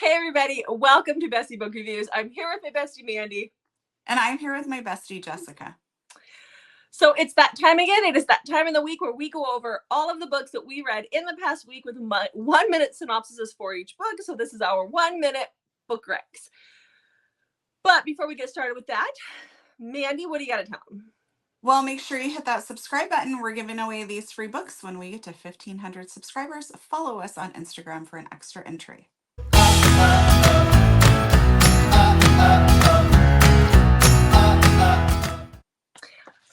Hey everybody, welcome to Bestie Book Reviews. I'm here with my bestie Mandy. And I'm here with my bestie Jessica. So it's that time again. It is that time in the week where we go over all of the books that we read in the past week with 1 minute synopsises for each book. So this is our 1 minute book recs. But before we get started with that, Mandy, what do you got to tell them? Well, make sure you hit that subscribe button. We're giving away these free books when we get to 1,500 subscribers. Follow us on Instagram for an extra entry.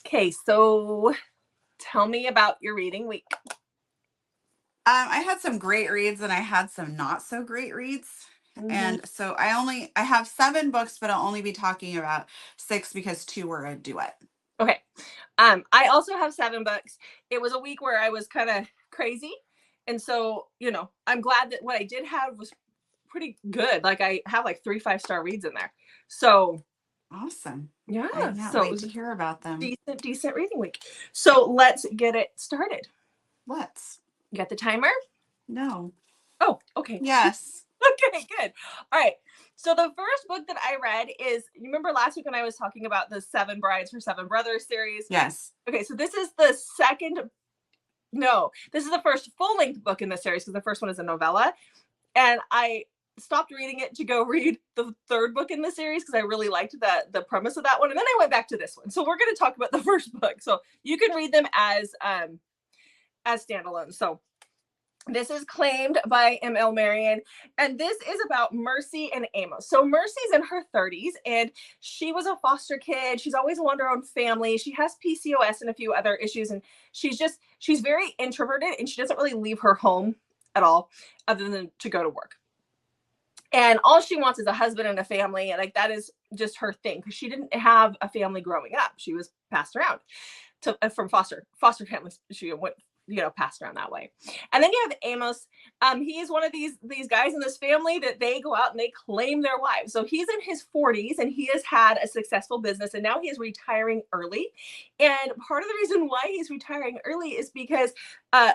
Okay, so tell me about your reading week. I had some great reads and I had some not so great reads. Mm-hmm. And so I have 7 books, but I'll only be talking about 6 because 2 were a duet. Okay. I also have 7 books. It was a week where I was kind of crazy. And so, I'm glad that what I did have was pretty good. Like I have like 3 5-star reads in there. So awesome. Yeah. I can't wait to hear about them. Decent reading week. So let's get it started. Let's. You got the timer? No. Oh, okay. Yes. Okay, good. All right. So the first book that I read is, you remember last week when I was talking about the 7 Brides for 7 Brothers series? Yes. Okay, so this is the first full-length book in the series because the first one is a novella. And I stopped reading it to go read the 3rd book in the series because I really liked the premise of that one. And then I went back to this one. So we're going to talk about the first book. So you can read them as standalone. So this is Claimed by M.L. Marion, and this is about Mercy and Amos. So Mercy's in her 30s, and she was a foster kid. She's always wanted her own family. She has PCOS and a few other issues, and she's very introverted, and she doesn't really leave her home at all other than to go to work. And all she wants is a husband and a family, and like that is just her thing because she didn't have a family growing up. She was passed around from foster families. She went passed around that way. And then you have Amos. He's one of these guys in this family that they go out and they claim their wives. So he's in his 40s and he has had a successful business and now he is retiring early. And part of the reason why he's retiring early is because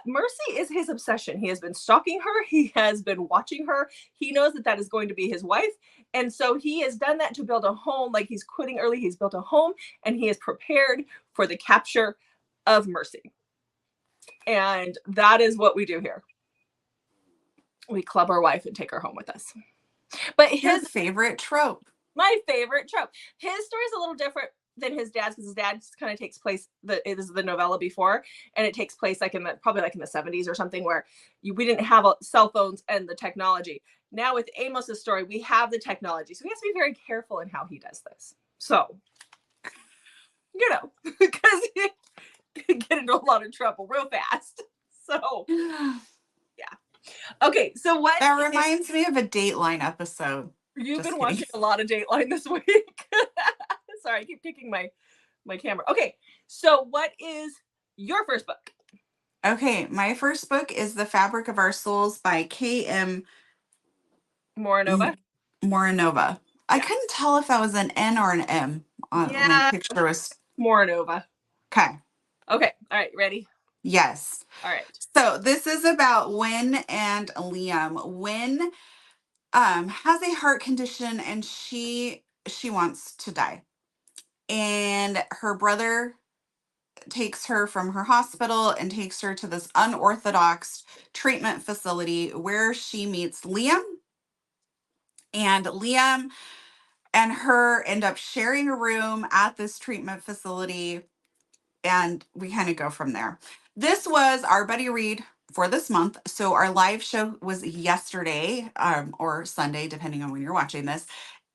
Mercy is his obsession. He has been stalking her. He has been watching her. He knows that is going to be his wife. And so he has done that to build a home. Like he's quitting early. He's built a home and he is prepared for the capture of Mercy. And that is what we do here. We club our wife and take her home with us. But his favorite trope. My favorite trope. His story is a little different than his dad's because his dad's kind of takes place. It is the novella before, and it takes place probably in the 70s or something where we didn't have cell phones and the technology. Now with Amos's story, we have the technology, so he has to be very careful in how he does this. So, because get into a lot of trouble real fast. So yeah. Okay, so what that reminds me of a Dateline episode. You've been watching a lot of Dateline this week. Sorry, I keep kicking my camera. Okay, so what is your first book? Okay, my first book is The Fabric of Our Souls by K.M. Moranova. Yeah. I couldn't tell if that was an N or an M on my picture was Moranova. Okay. All right, ready? Yes. All right. So this is about Wynn and Liam. Wynn has a heart condition and she wants to die. And her brother takes her from her hospital and takes her to this unorthodox treatment facility where she meets Liam. And Liam and her end up sharing a room at this treatment facility. And we kind of go from there. This was our buddy read for this month. So our live show was yesterday or Sunday, depending on when you're watching this.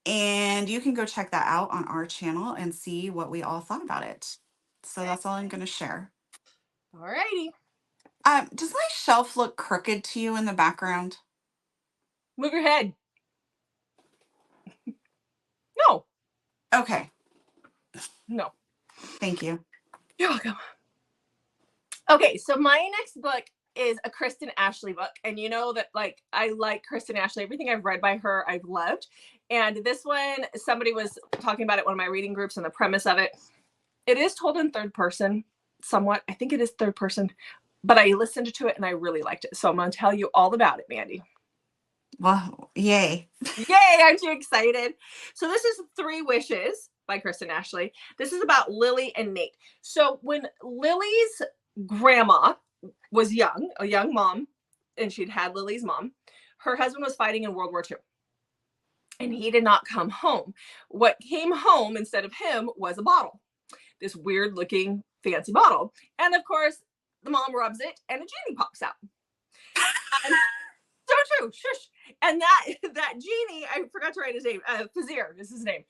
And you can go check that out on our channel and see what we all thought about it. So that's all I'm going to share. All righty. Does my shelf look crooked to you in the background? Move your head. No. Okay. No. Thank you. You're welcome. Okay, so my next book is a Kristen Ashley book. And you know that I like Kristen Ashley. Everything I've read by her, I've loved. And this one, somebody was talking about it in one of my reading groups and the premise of it. It is told in 3rd person somewhat. I think it is 3rd person, but I listened to it and I really liked it. So I'm going to tell you all about it, Mandy. Well, yay. Yay, aren't you excited? So this is Three Wishes by Kristen Ashley. This is about Lily and Nate. So when Lily's grandma was young, a young mom, and she'd had Lily's mom, her husband was fighting in World War II. And he did not come home. What came home instead of him was a bottle, this weird looking fancy bottle. And of course, the mom rubs it and a genie pops out. And so true. Shush. And that genie, I forgot to write his name. Fazir is his name.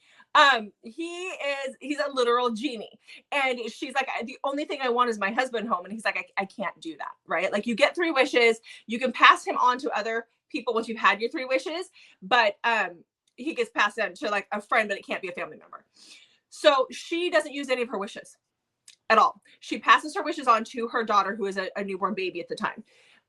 He's a literal genie. And she's like, the only thing I want is my husband home. And he's like, I can't do that, right? Like, you get three wishes, you can pass him on to other people once you've had your three wishes, but he gets passed on to like a friend, but it can't be a family member. So she doesn't use any of her wishes at all. She passes her wishes on to her daughter, who is a newborn baby at the time.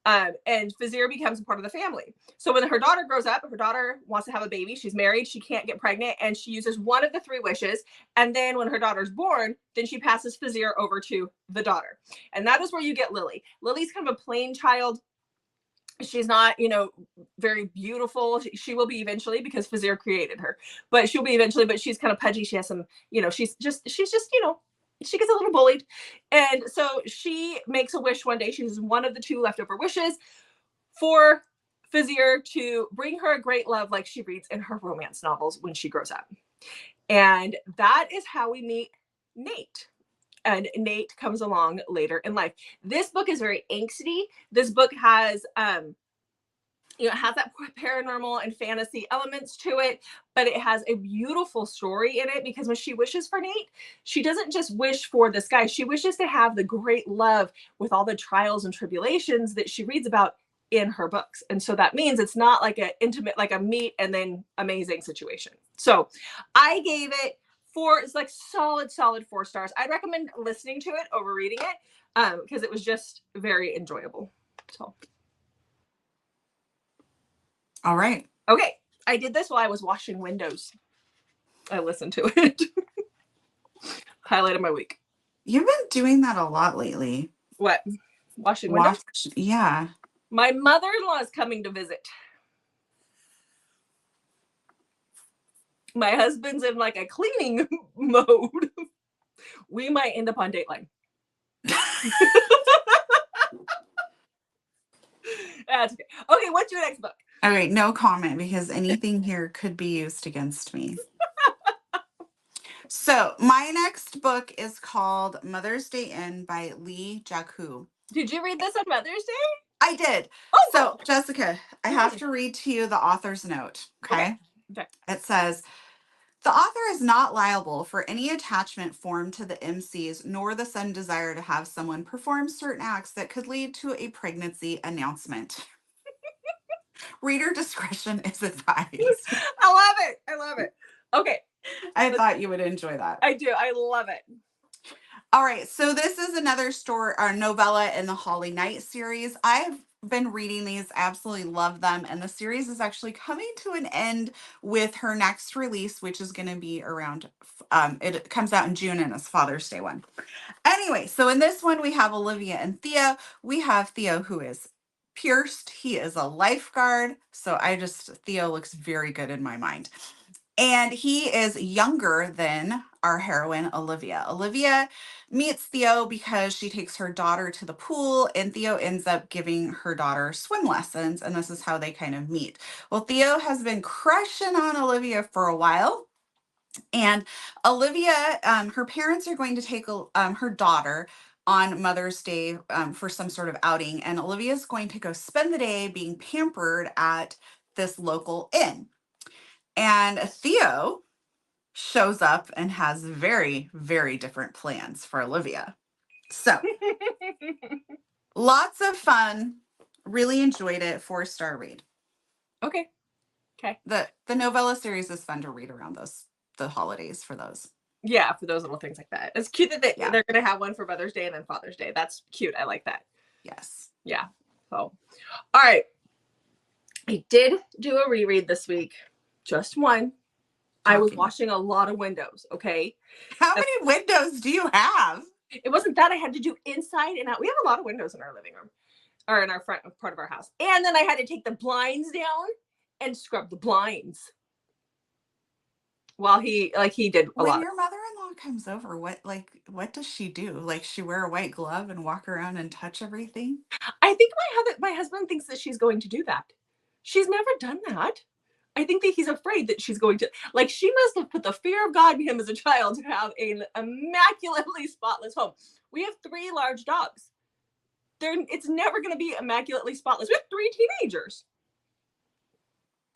And Fazir becomes a part of the family. So when her daughter grows up, her daughter wants to have a baby, she's married, she can't get pregnant, and she uses one of the three wishes. And then when her daughter's born, then she passes Fazir over to the daughter. And that is where you get Lily. Lily's kind of a plain child. She's not, very beautiful. She will be eventually, because Fazir created her, but she'll be eventually, but she's kind of pudgy. She has some, she's just, she gets a little bullied. And so she makes a wish one day. She uses one of the two leftover wishes for Fazir to bring her a great love like she reads in her romance novels when she grows up. And that is how we meet Nate. And Nate comes along later in life. This book is very angsty. This book has, it has that paranormal and fantasy elements to it, but it has a beautiful story in it, because when she wishes for Nate, she doesn't just wish for this guy. She wishes to have the great love with all the trials and tribulations that she reads about in her books. And so that means it's not like an intimate, like a meet and then amazing situation. So I gave it it's like solid 4 stars. I'd recommend listening to it over reading it, because it was just very enjoyable. So, all right. Okay, I did this while I was washing windows. I listened to it. Highlight of my week. You've been doing that a lot lately. What? Washing windows? Yeah. My mother-in-law is coming to visit. My husband's in like a cleaning mode. We might end up on Dateline. That's okay. Okay, what's your next book? All right, no comment, because anything here could be used against me. So my next book is called Mother's Day In by Lee Jaku. Did you read this on Mother's Day? I did. Oh, so Jessica, I have to read to you the author's note. Okay. It says, the author is not liable for any attachment formed to the MCs, nor the sudden desire to have someone perform certain acts that could lead to a pregnancy announcement. Reader discretion is advised. I love it. Okay. I thought you would enjoy that. I do. I love it. All right. So this is another novella in the Holly Knight series. I've been reading these, absolutely love them. And the series is actually coming to an end with her next release, which is going to be around, it comes out in June, and it's Father's Day one. Anyway, so in this one, we have Olivia and Theo. We have Theo, who is pierced. He is a lifeguard. So Theo looks very good in my mind. And he is younger than our heroine, Olivia. Olivia meets Theo because she takes her daughter to the pool, and Theo ends up giving her daughter swim lessons, and this is how they kind of meet. Well, Theo has been crushing on Olivia for a while, and Olivia, her parents are going to take her daughter on Mother's Day for some sort of outing, and Olivia is going to go spend the day being pampered at this local inn. And Theo shows up and has very, very different plans for Olivia. So, lots of fun. Really enjoyed it. 4-star read. Okay. The novella series is fun to read around the holidays for those. Yeah, for those little things like that. It's cute that they're going to have one for Mother's Day and then Father's Day. That's cute. I like that. Yes. Yeah. So, all right. I did do a reread this week. Just one. I was washing a lot of windows, okay? How many windows do you have? It wasn't that. I had to do inside and out. We have a lot of windows in our living room, or in our front part of our house. And then I had to take the blinds down and scrub the blinds while he did a When lot. your mother-in-law comes over, what does she do? Like, she wear a white glove and walk around and touch everything? I think my husband thinks that she's going to do that. She's never done that. I think that he's afraid that she's going to, like, she must have put the fear of God in him as a child to have an immaculately spotless home. We have 3 large dogs. It's never going to be immaculately spotless. We have 3 teenagers.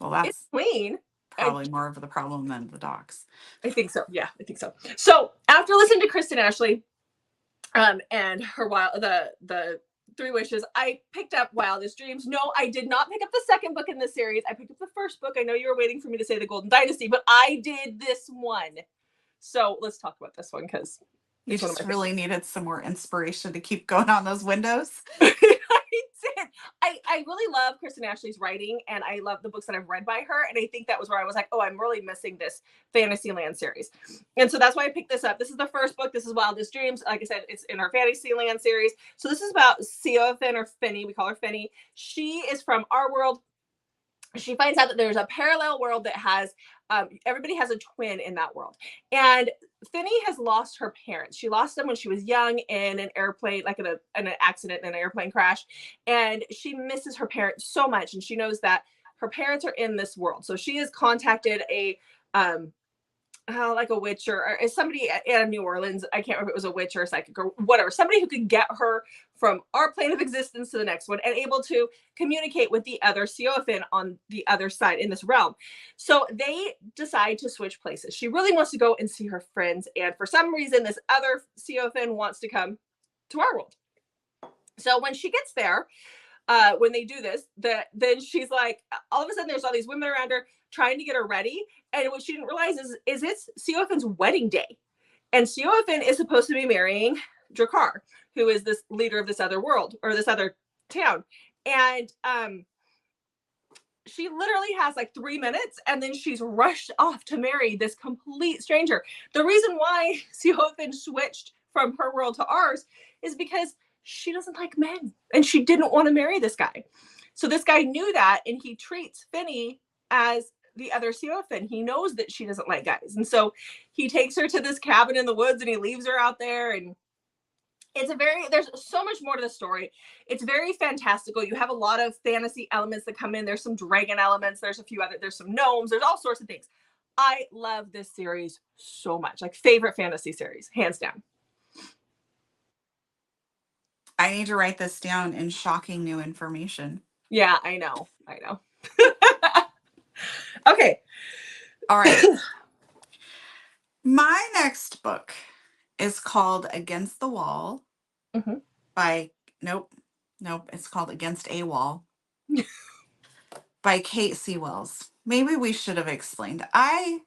Well, It's that's clean. probably more of the problem than the dogs. I think so. Yeah, I think so. So after listening to Kristen Ashley, and her the 3 wishes, I picked up Wildest Dreams. No, I did not pick up the second book in the series. I picked up the first book. I know you were waiting for me to say the Golden Dynasty, but I did this one. So let's talk about this one because You it's one of just my really needed some more inspiration to keep going on those windows. I did. I really love Kristen Ashley's writing, and I love the books that I've read by her. And I think that was where I was like, oh, I'm really missing this Fantasyland series. And so that's why I picked this up. This is the first book. This is Wildest Dreams. Like I said, it's in her Fantasyland series. So this is about Seothin, or Finny. We call her Finny. She is from our world. She finds out that there's a parallel world that has everybody has a twin in that world. And Finny has lost her parents. She lost them when she was young in an airplane, like in an accident, in an airplane crash. And she misses her parents so much. And she knows that her parents are in this world. So she has contacted a like a witch or somebody in New Orleans. I can't remember if it was a witch or a psychic or whatever. Somebody who could get her from our plane of existence to the next one and able to communicate with the other Seothin on the other side in this realm. So they decide to switch places. She really wants to go and see her friends. And for some reason, this other Seothin wants to come to our world. So when she gets there, when they do this, then she's like, all of a sudden there's all these women around her trying to get her ready. And what she didn't realize is it's Seothin's wedding day. And Seothin is supposed to be marrying Drakkar, who is this leader of this other world or this other town. And she literally has like 3 minutes and then she's rushed off to marry this complete stranger. The reason why Seothin switched from her world to ours is because she doesn't like men and she didn't want to marry this guy. So this guy knew that and he treats Finny as the other Seothin. He knows that she doesn't like guys. And so he takes her to this cabin in the woods and he leaves her out there. And there's so much more to the story. It's very fantastical. You have a lot of fantasy elements that come in. There's some dragon elements. There's some gnomes. There's all sorts of things. I love this series so much. Like, favorite fantasy series, hands down. I need to write this down in shocking new information. Yeah, I know. Okay. All right. My next book is called Against the Wall by, nope, it's called Against a Wall by Kate C. Wells. Maybe we should have explained. I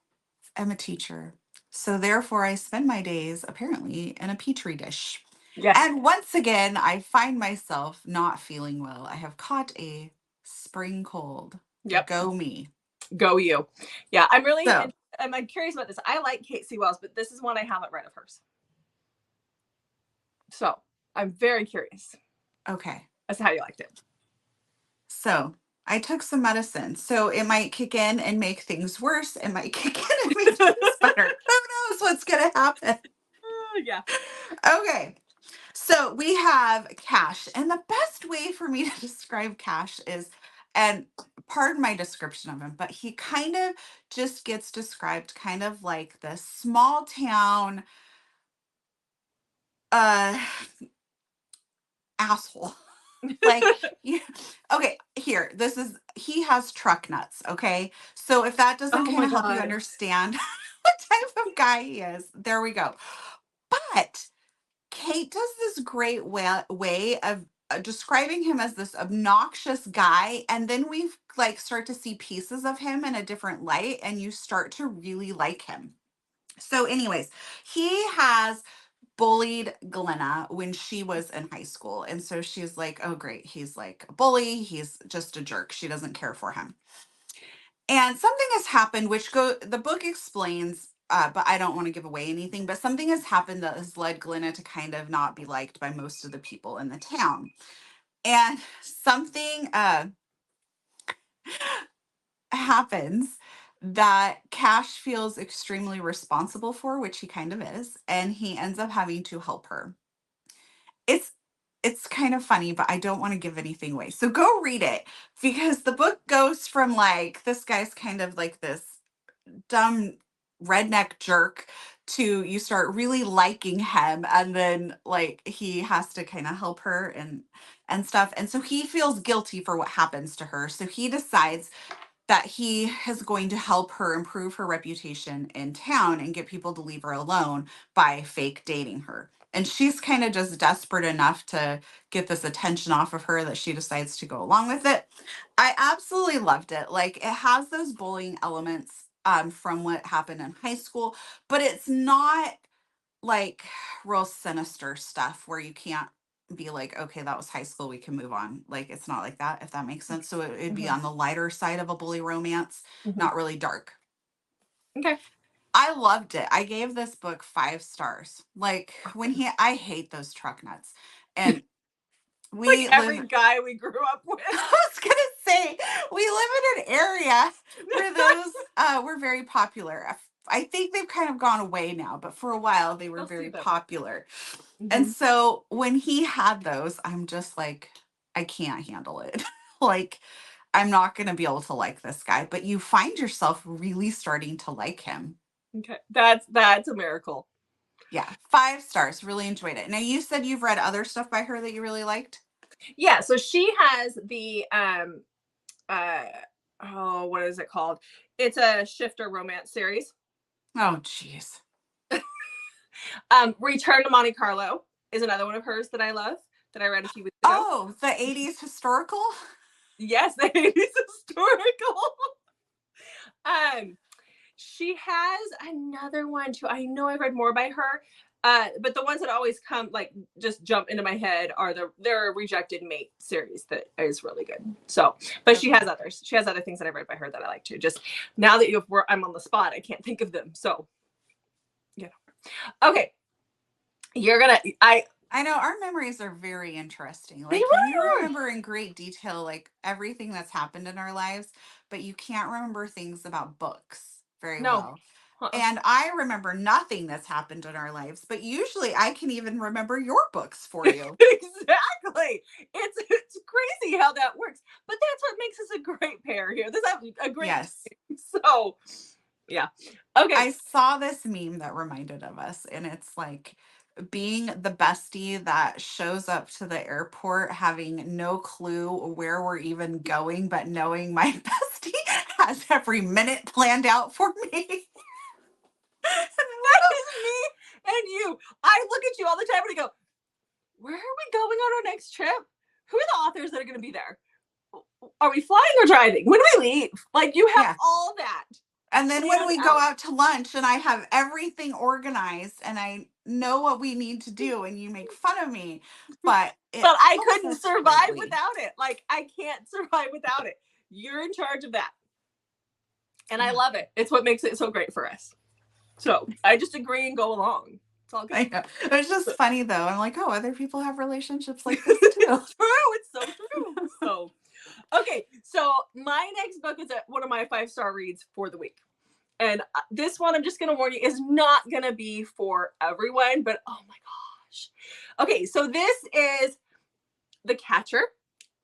am a teacher, so therefore I spend my days apparently in a petri dish. Yes. And once again, I find myself not feeling well. I have caught a spring cold. Yep. Go me. Go you. Yeah, So, I'm curious about this. I like Kate C. Wells, but this is one I haven't read of hers. So I'm very curious. Okay. As to how you liked it. So I took some medicine. So it might kick in and make things worse. It might kick in and make things better. Who knows what's going to happen? Yeah. Okay. So we have Cash. And the best way for me to describe Cash is, and pardon my description of him, but he kind of just gets described kind of like this small town asshole. Like, okay, here, he has truck nuts, okay? So if that doesn't kind of help you understand what type of guy he is, there we go. But Kate does this great way of describing him as this obnoxious guy, and then we like start to see pieces of him in a different light, and you start to really like him. So anyways, he has bullied Glenna when she was in high school. And so she's like, oh, great. He's like a bully. He's just a jerk. She doesn't care for him. And something has happened, the book explains, but I don't want to give away anything, but something has happened that has led Glenna to kind of not be liked by most of the people in the town. And something, happens that Cash feels extremely responsible for, which he kind of is, and he ends up having to help her. It's it's kind of funny, but I don't want to give anything away. So go read it because the book goes from like this guy's kind of like this dumb redneck jerk to you start really liking him, and then like he has to kind of help her and stuff, and so he feels guilty for what happens to her, so he decides that he is going to help her improve her reputation in town and get people to leave her alone by fake dating her. And she's kind of just desperate enough to get this attention off of her that she decides to go along with it. I absolutely loved it. Like it has those bullying elements from what happened in high school, but it's not like real sinister stuff where you can't be like, okay, that was high school, we can move on. Like it's not like that, if that makes sense. So it'd be Mhm. on the lighter side of a bully romance, Mhm. not really dark. Okay. I loved it. I gave this book 5 stars. Like I hate those truck nuts. And Like we live, every guy we grew up with. I was gonna say, we live in an area where those were very popular. I think they've kind of gone away now, but for a while they were I'll see very them. popular. And Mhm. so when he had those, I'm just like, I can't handle it. Like, I'm not going to be able to like this guy, but you find yourself really starting to like him. Okay. That's a miracle. Yeah, 5 stars. Really enjoyed it. Now, you said you've read other stuff by her that you really liked. Yeah, so she has the uh oh, what is it called? It's a shifter romance series. Oh, jeez. Return to Monte Carlo is another one of hers that I love, that I read a few weeks ago. Oh, the 80s historical? Yes, the 80s historical. um she has another one too. I know I've read more by her. But the ones that always come like just jump into my head are their Rejected Mate series that is really good. So, but she Okay. has others. She has other things that I read by her that I like too. Just now that I'm on the spot, I can't think of them. So, yeah. Okay, you're gonna. I know our memories are very interesting. They Like you really are. remember in great detail like everything that's happened in our lives, but you can't remember things about books very No. well. Uh-uh. And I remember nothing that's happened in our lives, but usually I can even remember your books for you. Exactly. It's crazy how that works, but that's what makes us a great pair here. This is a great Yes. team. So, yeah. Okay. I saw this meme that reminded of us, and it's like being the bestie that shows up to the airport having no clue where we're even going, but knowing my bestie has every minute planned out for me. That is me and you. I look at you all the time and I go, where are we going on our next trip? Who are the authors that are going to be there? Are we flying or driving? When do we leave? Like you have Yeah. all that And then when planned we go out. out to lunch and I have everything organized and I know what we need to do and you make fun of me, but it But I couldn't fits survive greatly. without it. Like I can't survive without it. You're in charge of that. And I Yeah. love it. It's what makes it so great for us. So I just agree and go along. It's all good. I know. It's just funny though. I'm like, oh, other people have relationships like this too. It's true. It's so true. So, okay. So my next book is one of my 5-star reads for the week. And this one, I'm just going to warn you, is not going to be for everyone, but oh my gosh. Okay. So this is The Catcher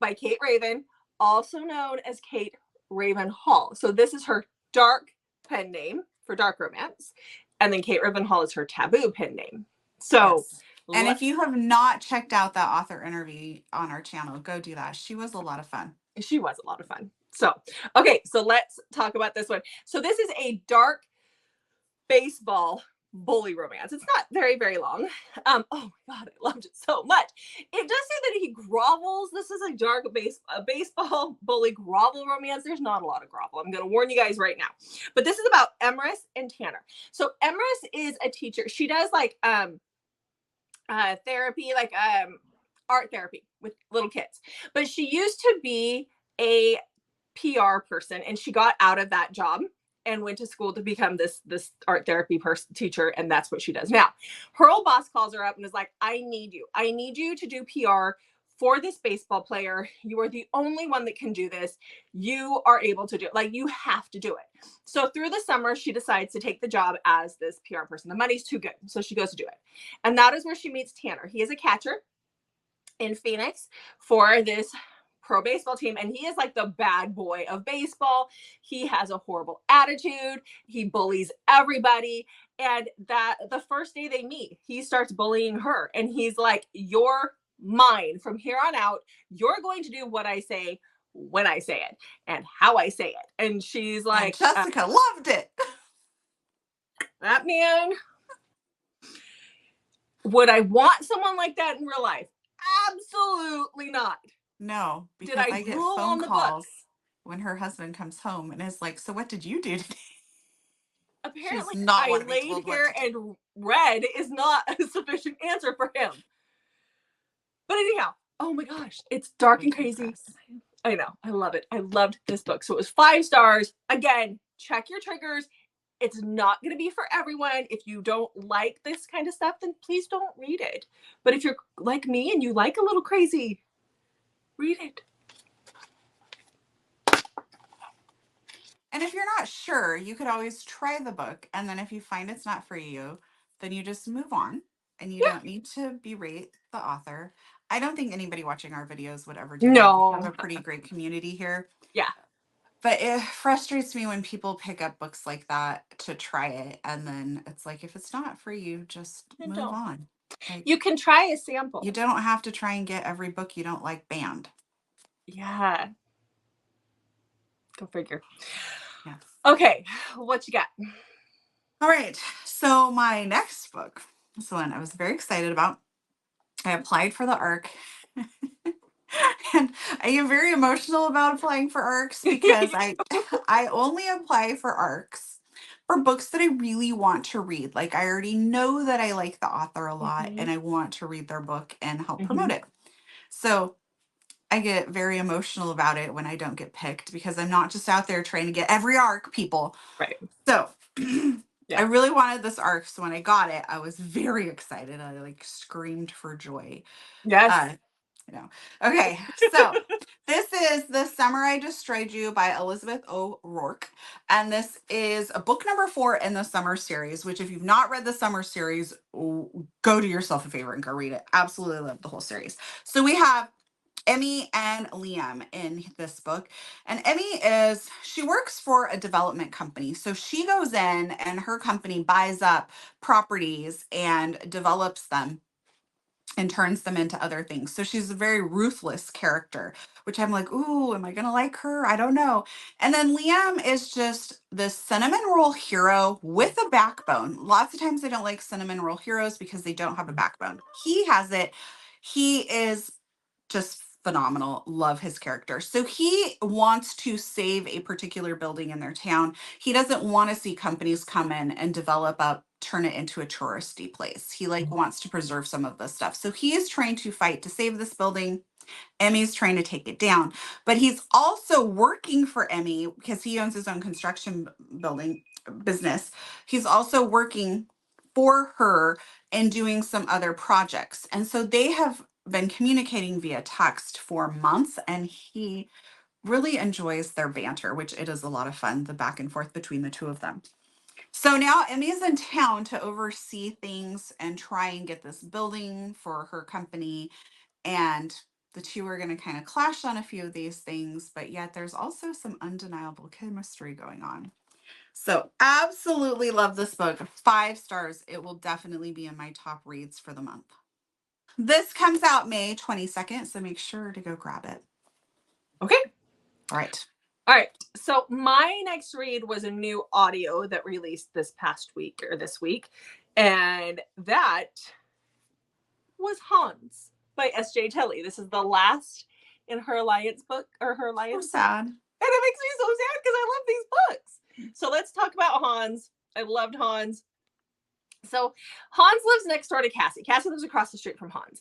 by Kate Raven, also known as Kate Raven Hall. So this is her dark pen name for dark romance. And then Kate Raven Hall is her taboo pen name. So Yes. And if you have not checked out that author interview on our channel, go do that. She was a lot of fun. she was a lot of fun. So, okay, so let's talk about this one. So this is a dark baseball bully romance. It's not very, very long. Oh my God, I loved it so much. It does say that he grovels. This is a dark baseball bully grovel romance. There's not a lot of grovel. I'm going to warn you guys right now. But this is about Emrys and Tanner. So Emrys is a teacher. She does like therapy, like art therapy with little kids. But she used to be a PR person, and she got out of that job and went to school to become this art therapy teacher, and that's what she does now. Her old boss calls her up and is like, I need you to do PR for this baseball player. You are the only one that can do this. You are able to do it. Like, you have to do it. So through the summer, she decides to take the job as this PR person. The money's too good. So she goes to do it. And that is where she meets Tanner. He is a catcher in Phoenix for this pro baseball team, and he is like the bad boy of baseball. He has a horrible attitude. He bullies everybody. And that the first day they meet, he starts bullying her, and he's like, "You're mine from here on out. You're going to do what I say when I say it and how I say it." And she's like, and Jessica loved it. "That man, would I want someone like that in real life? Absolutely not." No, Did because I I get drool phone on the book? calls when her husband comes home and is like, "So what did you do today?" She does Apparently, not I want to be laid told what here to do. and read is not a sufficient answer for him. But anyhow, oh my gosh, it's dark and crazy. I know. I love it. I loved this book. So it was 5 stars. Again, check your triggers. It's not going to be for everyone. If you don't like this kind of stuff, then please don't read it. But if you're like me and you like a little crazy, read it. And if you're not sure, you could always try the book. And then if you find it's not for you, then you just move on and you Yeah. don't need to berate the author. I don't think anybody watching our videos would ever do that. No. We have a pretty great community here. Yeah. But it frustrates me when people pick up books like that to try it. And then it's like, if it's not for you, just Then move don't. on. Like, You can try a sample. you don't have to try and get every book you don't like banned. Yeah. Go figure. Yes. Okay. What you got? All right. So my next book, this one I was very excited about. I applied for the ARC. And I am very emotional about applying for ARCs because I only apply for ARCs for books that I really want to read. Like, I already know that I like the author a lot and I want to read their book and help promote it. So I get very emotional about it when I don't get picked because I'm not just out there trying to get every ARC, people. Right. So Yeah. I really wanted this ARC. So when I got it, I was very excited. I like screamed for joy. Yes. You know. Okay, so this is The Summer I Destroyed You by Elizabeth O'Rourke. And this is a book number 4 in the summer series, which if you've not read the summer series, go do yourself a favor and go read it. Absolutely love the whole series. So we have Emmy and Liam in this book. And Emmy she works for a development company. So she goes in and her company buys up properties and develops them and turns them into other things. So she's a very ruthless character, which I'm like, ooh, am I going to like her? I don't know. And then Liam is just this cinnamon roll hero with a backbone. Lots of times I don't like cinnamon roll heroes because they don't have a backbone. He has it. He is just phenomenal. Love his character. So he wants to save a particular building in their town. He doesn't want to see companies come in and develop up, turn it into a touristy place. He like wants to preserve some of this stuff. So he is trying to fight to save this building. Emmy's trying to take it down, but he's also working for Emmy because he owns his own construction building business. He's also working for her and doing some other projects. And so they have been communicating via text for months, and he really enjoys their banter, which it is a lot of fun, the back and forth between the two of them. So now Emmy is in town to oversee things and try and get this building for her company. And the two are going to kind of clash on a few of these things, but yet there's also some undeniable chemistry going on. So absolutely love this book. 5 stars. It will definitely be in my top reads for the month. This comes out May 22nd, so make sure to go grab it. Okay. All right. All right. So my next read was a new audio that released this past week or this week. And that was Hans by S.J. Tilley. This is the last in her Alliance book or her Alliance. So sad. And it makes me so sad because I love these books. So let's talk about Hans. I loved Hans. So Hans lives next door to Cassie. Cassie lives across the street from Hans.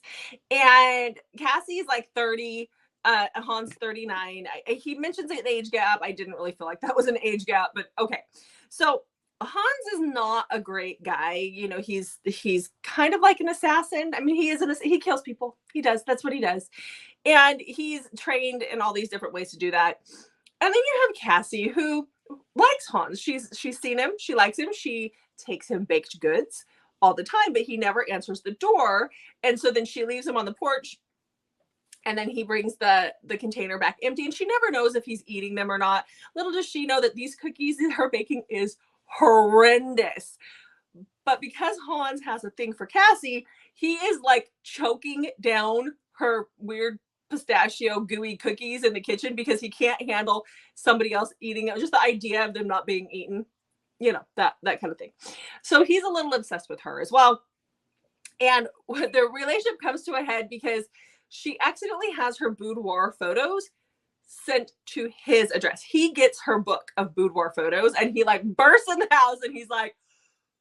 And Cassie's like 30. Hans 39. He mentions an age gap. I didn't really feel like that was an age gap, but okay. So Hans is not a great guy. You know, he's kind of like an assassin. I mean, he kills people. He does. That's what he does. And he's trained in all these different ways to do that. And then you have Cassie, who likes Hans. She's seen him. She likes him. She takes him baked goods all the time, but he never answers the door. And so then she leaves him on the porch, and then he brings the container back empty, and she never knows if he's eating them or not. Little does she know that these cookies that her baking is horrendous. But because Hans has a thing for Cassie, he is like choking down her weird pistachio gooey cookies in the kitchen because he can't handle somebody else eating it. Just the idea of them not being eaten, you know, that kind of thing. So he's a little obsessed with her as well. And the relationship comes to a head because she accidentally has her boudoir photos sent to his address. He gets her book of boudoir photos and he like bursts in the house and he's like,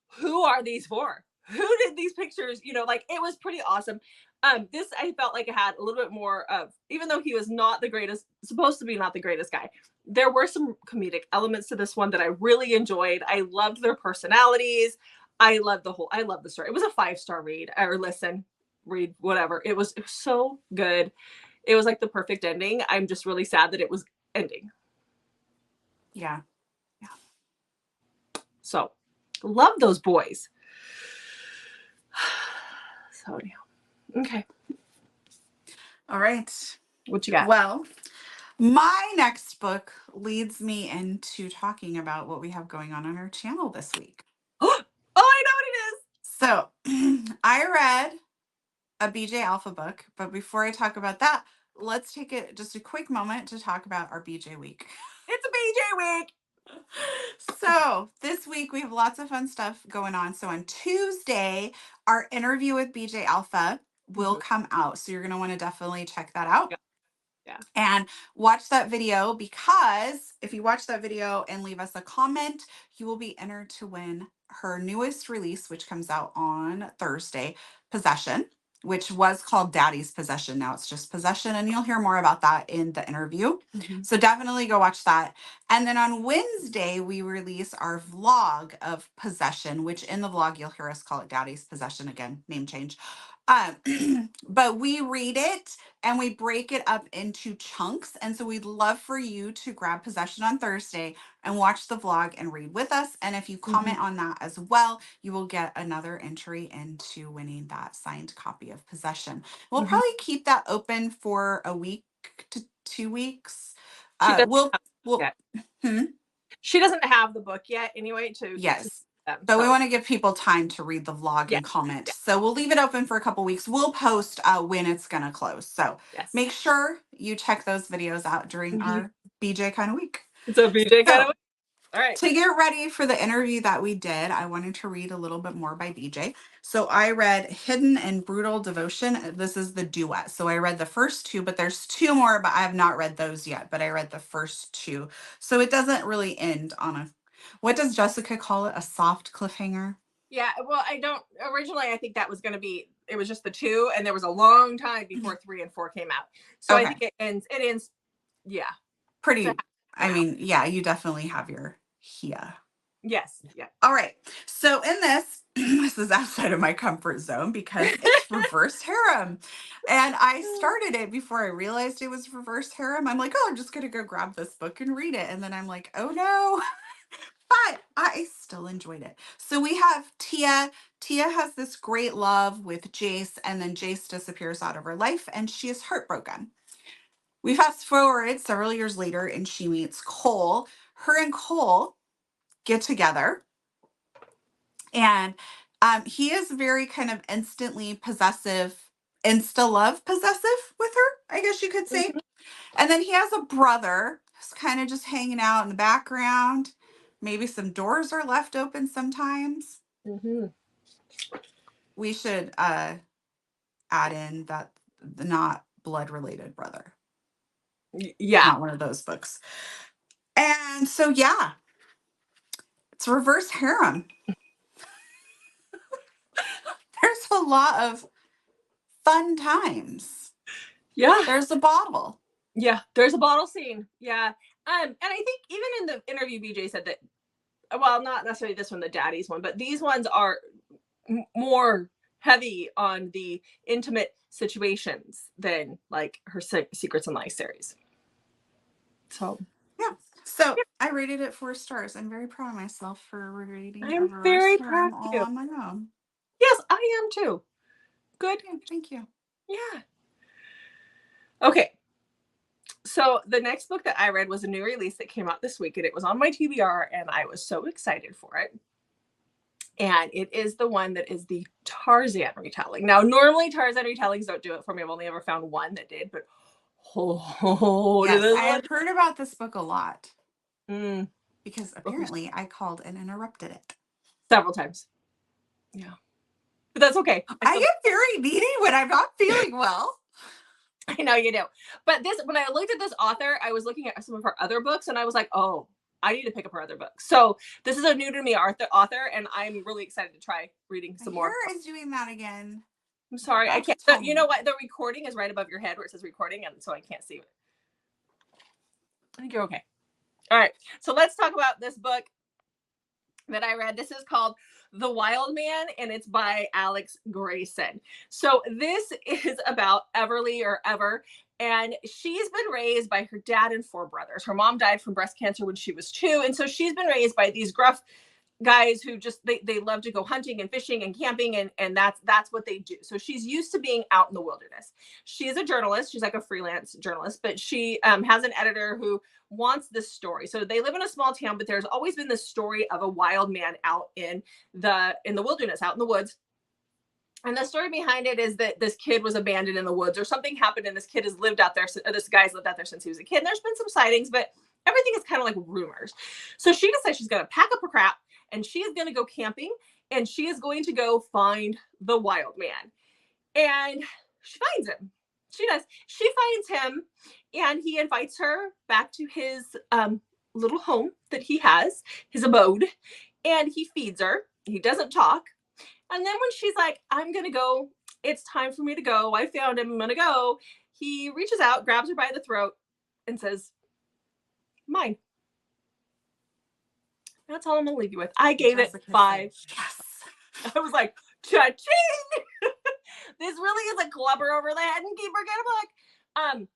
who are these for? Who did these pictures? You know, like it was pretty awesome. This I felt like it had a little bit more of, even though he was not the greatest, supposed to be not the greatest guy, there were some comedic elements to this one that I really enjoyed. I loved their personalities. I loved the story. It was a 5-star read or read, whatever. It was so good. It was like the perfect ending. I'm just really sad that it was ending. Yeah. So love those boys. So yeah. Okay. All right. What you got? Well, my next book leads me into talking about what we have going on our channel this week. Oh, I know what it is. So I read a BJ Alpha book, but before I talk about that, let's take just a quick moment to talk about our BJ week. It's a BJ week. So this week we have lots of fun stuff going on. So on Tuesday, our interview with BJ Alpha will come out. So you're going to want to definitely check that out. Yeah. And watch that video, because if you watch that video and leave us a comment, you will be entered to win her newest release, which comes out on Thursday, Possession, which was called Daddy's Possession. Now it's just Possession, and you'll hear more about that in the interview. So definitely go watch that. And then on Wednesday, we release our vlog of Possession, which in the vlog, you'll hear us call it Daddy's Possession again, name change. But we read it and we break it up into chunks. And so we'd love for you to grab Possession on Thursday and watch the vlog and read with us. And if you comment on that as well, you will get another entry into winning that signed copy of Possession. We'll probably keep that open for a week to 2 weeks. She doesn't have the book yet anyway. Yes. So we want to give people time to read the vlog and comment. So we'll leave it open for a couple weeks. We'll post when it's going to close. So make sure you check those videos out during our BJ kind of week. It's a BJ kind of week. All right. To get ready for the interview that we did, I wanted to read a little bit more by BJ. So I read Hidden and Brutal Devotion. This is the duet. So I read the first 2, but there's 2 more, but I have not read those yet. But I read the first 2. So it doesn't really end on a, what does Jessica call it? A soft cliffhanger? Yeah, well, originally I think that was going to be, it was just the 2, and there was a long time before 3 and 4 came out. So I think it ends, yeah. Pretty, I mean, yeah, you definitely have your Hia. Yes, yeah. All right. So in this, this is outside of my comfort zone because it's reverse harem. And I started it before I realized it was reverse harem. I'm like, oh, I'm just going to go grab this book and read it. And then I'm like, oh no. But I still enjoyed it. So we have Tia. Tia has this great love with Jace, and then Jace disappears out of her life and she is heartbroken. We fast forward several years later and she meets Cole. Her and Cole get together, and he is very kind of instantly possessive, insta-love possessive with her, I guess you could say. And then he has a brother who's kind of just hanging out in the background. Maybe some doors are left open sometimes. We should add in that the not blood-related brother. Yeah. Not one of those books. And so, yeah, it's reverse harem. There's a lot of fun times. Yeah. There's a bottle. Yeah, there's a bottle scene. Yeah. And I think even in the interview, BJ said that well, not necessarily this one, the daddy's one, but these ones are more heavy on the intimate situations than like her Secrets and Lies series. So yeah. So I rated it 4 stars. I'm very proud of myself for rating a I'm reverse very proud harem of all you. on my own. Yes, I am too. Good. Yeah, thank you. Yeah. Okay. So the next book that I read was a new release that came out this week, and it was on my TBR, and I was so excited for it. And it is the one that is the Tarzan retelling. Now, normally Tarzan retellings don't do it for me. I've only ever found one that did, but Yes, this I one. have heard about this book a lot Mm, because apparently I called and interrupted it. several times. Yeah. But that's okay. I get very needy when I'm not feeling well. I know you do. But this, when I looked at this author, I was looking at some of her other books and I was like, oh, I need to pick up her other books. So this is a new to me author, and I'm really excited to try reading some more. Is doing that again. I'm sorry, I can't. You know what? The recording is right above your head where it says recording, and so I can't see it. I think you're okay. All right. So let's talk about this book that I read. This is called The Wild Man, and it's by Alex Grayson. So this is about Everly, or Ever, and she's been raised by her dad and 4 brothers. Her mom died from breast cancer when she was 2, and so she's been raised by these gruff guys who just they love to go hunting and fishing and camping, and that's what they do. So she's used to being out in the wilderness. She's a journalist. She's like a freelance journalist, but she has an editor who wants this story. So they live in a small town, but there's always been this story of a wild man out in the wilderness, out in the woods. And the story behind it is that this kid was abandoned in the woods, or something happened, and this kid has lived out there. This guy's lived out there since he was a kid. And there's been some sightings, but everything is kind of like rumors. So she decides she's going to pack up her crap, and she is going to go camping, and she is going to go find the wild man. And she finds him. She does. She finds him, and he invites her back to his little home that he has, his abode, and he feeds her. He doesn't talk. And then when she's like, I'm going to go, it's time for me to go, I found him, I'm going to go, he reaches out, grabs her by the throat, and says, mine. That's all I'm going to leave you with. I gave it 5. Yes. I was like, cha-ching! This really is a clubber over the head and keep her get a book.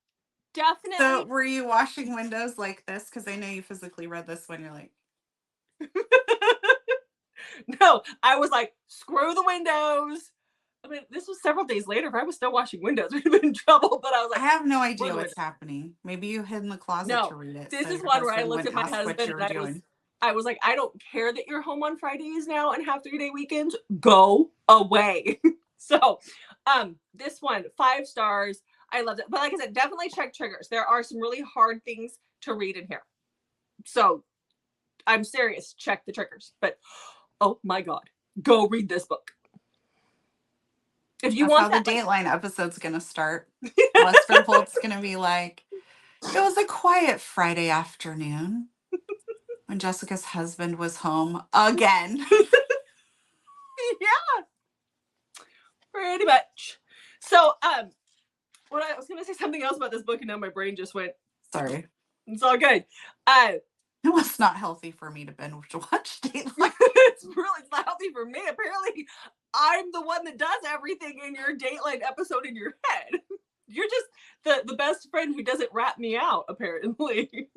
Definitely. So were you washing windows like this? Because I know you physically read this when you're like. No, I was like, screw the windows. I mean, this was several days later. If I was still washing windows, we'd have been in trouble. But I was like, I have no idea what's happening. Maybe you hid in the closet to read it. This is one where I looked at my husband and I was like, I don't care that you're home on Fridays now and have 3-day weekends. Go away. So this one, 5 stars. I loved it. But like I said, definitely check triggers. There are some really hard things to read in here. So I'm serious. Check the triggers. But oh my God, go read this book. If you want how the Dateline episode's going to start. Lester Holt's going to be like, it was a quiet Friday afternoon when Jessica's husband was home again. Yeah, pretty much. So, what I was going to say something else about this book, and now my brain just went. Sorry. It's all good. It was not healthy for me to binge watch Dateline. It's not healthy for me. Apparently, I'm the one that does everything in your Dateline episode in your head. You're just the best friend who doesn't rat me out, apparently.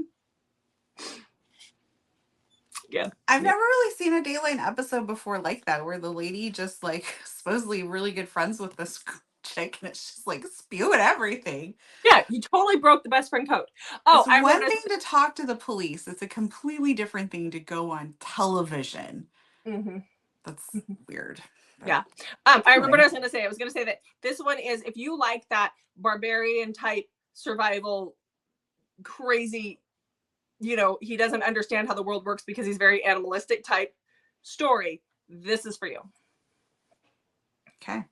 Yeah. I've never really seen a Dateline episode before like that, where the lady just like supposedly really good friends with this chick, and it's just like spewing everything. Yeah, you totally broke the best friend code. Oh, it's one thing to talk to the police. It's a completely different thing to go on television. Mm-hmm. That's weird. Yeah. I remember what I was going to say. I was going to say that this one is, if you like that barbarian type survival, crazy, he doesn't understand how the world works because he's very animalistic type story, this is for you. Okay.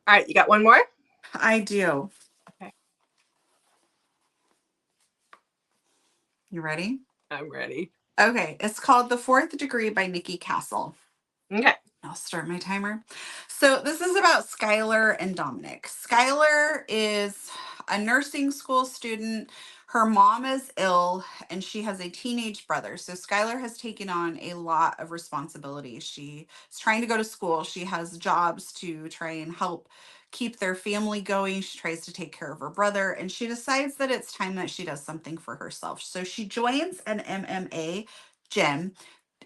All right. You got one more? I do. Okay. You ready? I'm ready. Okay. It's called The Fourth Degree by Nikki Castle. Okay. I'll start my timer. So this is about Skylar and Dominic. Skylar is a nursing school student. her mom is ill and she has a teenage brother. So Skylar has taken on a lot of responsibility. She is trying to go to school. She has jobs to try and help keep their family going. She tries to take care of her brother and she decides that it's time that she does something for herself. So she joins an MMA gym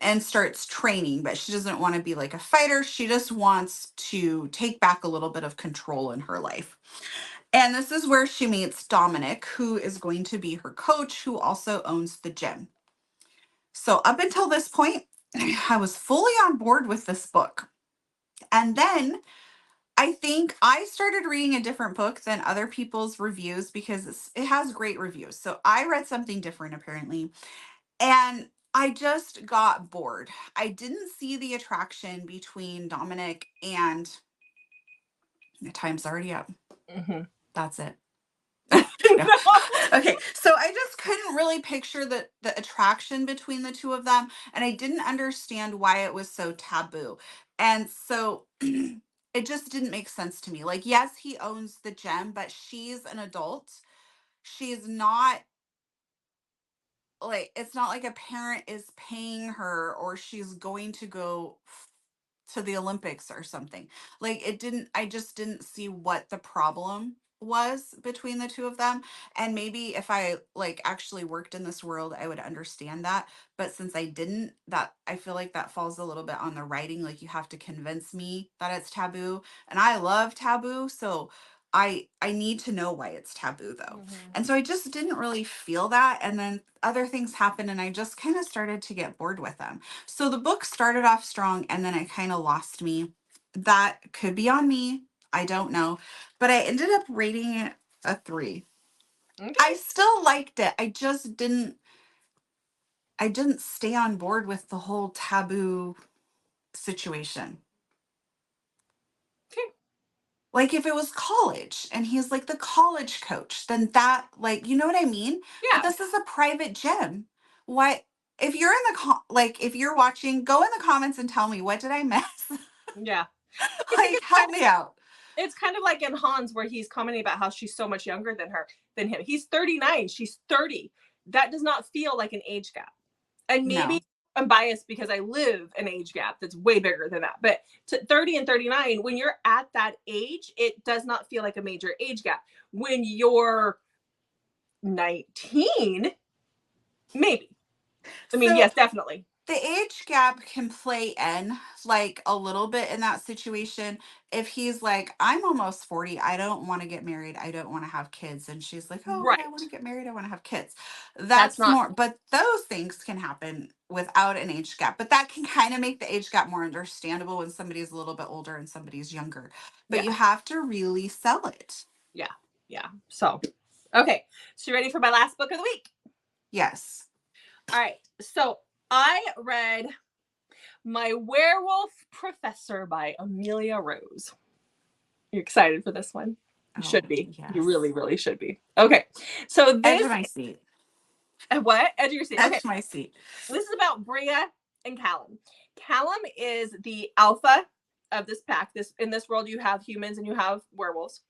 and starts training, but she doesn't want to be like a fighter. She just wants to take back a little bit of control in her life. And this is where she meets Dominic, who is going to be her coach, who also owns the gym. So up until this point, I was fully on board with this book. And then I think I started reading a different book than other people's reviews because it has great reviews. So I read something different apparently. And I just got bored. I didn't see the attraction between Dominic and the time's already up. Mm-hmm. That's it. No. No. Okay, so I just couldn't really picture the attraction between the two of them, and I didn't understand why it was so taboo. And so it just didn't make sense to me. Like, yes, he owns the gem, but she's an adult. She's not like, it's not like a parent is paying her or she's going to go to the Olympics or something. Like it didn't, I just didn't see what the problem was between the two of them. And maybe if I like actually worked in this world, I would understand that. But since I didn't, that I feel like that falls a little bit on the writing. Like you have to convince me that it's taboo. And I love taboo. So I need to know why it's taboo though. Mm-hmm. And so I just didn't really feel that. And then other things happened and I just kind of started to get bored with them. So the book started off strong and then it kind of lost me. That could be on me. I don't know. But I ended up rating it a 3. Okay. I still liked it. I didn't stay on board with the whole taboo situation. Okay. Like if it was college and he's like the college coach, then that like, you know what I mean? But Yeah. this is a private gym. What if you're in the like if you're watching, go in the comments and tell me what did I miss? Yeah. I think Like help me out. it's kind of like in Hans where he's commenting about how she's so much younger than him. He's 39, she's 30. That does not feel like an age gap. And maybe No. I'm biased because I live an age gap that's way bigger than that. But to 30 and 39, when you're at that age, it does not feel like a major age gap. When you're 19, maybe. I mean, So yes, definitely. the age gap can play in like a little bit in that situation. If he's like, I'm almost 40, I don't want to get married, I don't want to have kids. And she's like, oh, but I want to Right. get married, I want to have kids. That's That's not, more, but those things can happen without an age gap. But that can kind of make the age gap more understandable when somebody's a little bit older and somebody's younger. But you yeah, have to really sell it. yeah, yeah. So, okay. So, you ready for my last book of the week? Yes. All right. So, I read My Werewolf Professor by Amelia Rose. You're excited for this one? You should Oh, be. You yes. really, really should be. Okay. So Edge this, of my seat. what? Edge of your seat. Edge Okay. of my seat. This is about Bria and Callum. Callum is the alpha of this pack. In this world, you have humans and you have werewolves.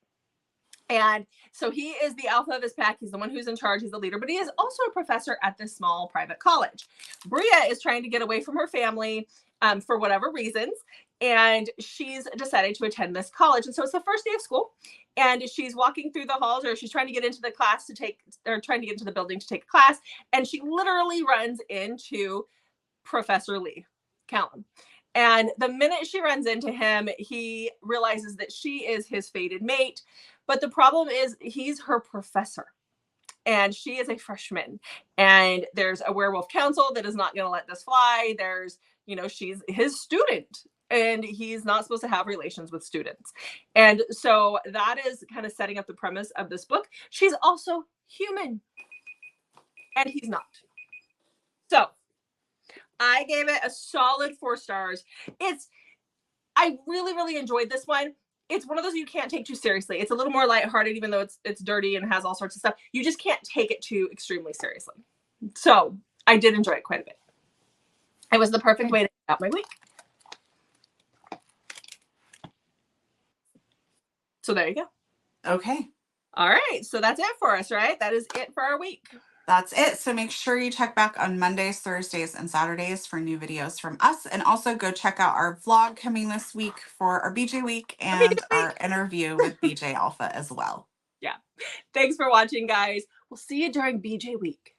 And so he is the alpha of his pack. He's the one who's in charge. He's the leader, but he is also a professor at this small private college. Bria is trying to get away from her family for whatever reasons. And she's decided to attend this college. And so it's the first day of school. And she's walking through the halls, or she's trying to get into the class to take, or trying to get into the building to take a class. And she literally runs into Professor Lee, Callum. And the minute she runs into him, he realizes that she is his fated mate. But the problem is, he's her professor and she is a freshman. And there's a werewolf council that is not going to let this fly. She's his student and he's not supposed to have relations with students. And so that is kind of setting up the premise of this book. She's also human and he's not. So I gave it a solid 4 stars. I really, really enjoyed this one. It's one of those you can't take too seriously. It's a little more lighthearted, even though it's dirty and has all sorts of stuff. You just can't take it too extremely seriously. So I did enjoy it quite a bit. It was the perfect way to end out my week. So there you go. Okay. All right, so that's it for us, right? That is it for our week. That's it. So make sure you check back on Mondays, Thursdays, and Saturdays for new videos from us. And also go check out our vlog coming this week for our BJ week and our interview with BJ Alpha as well. Yeah. Thanks for watching, guys. We'll see you during BJ week.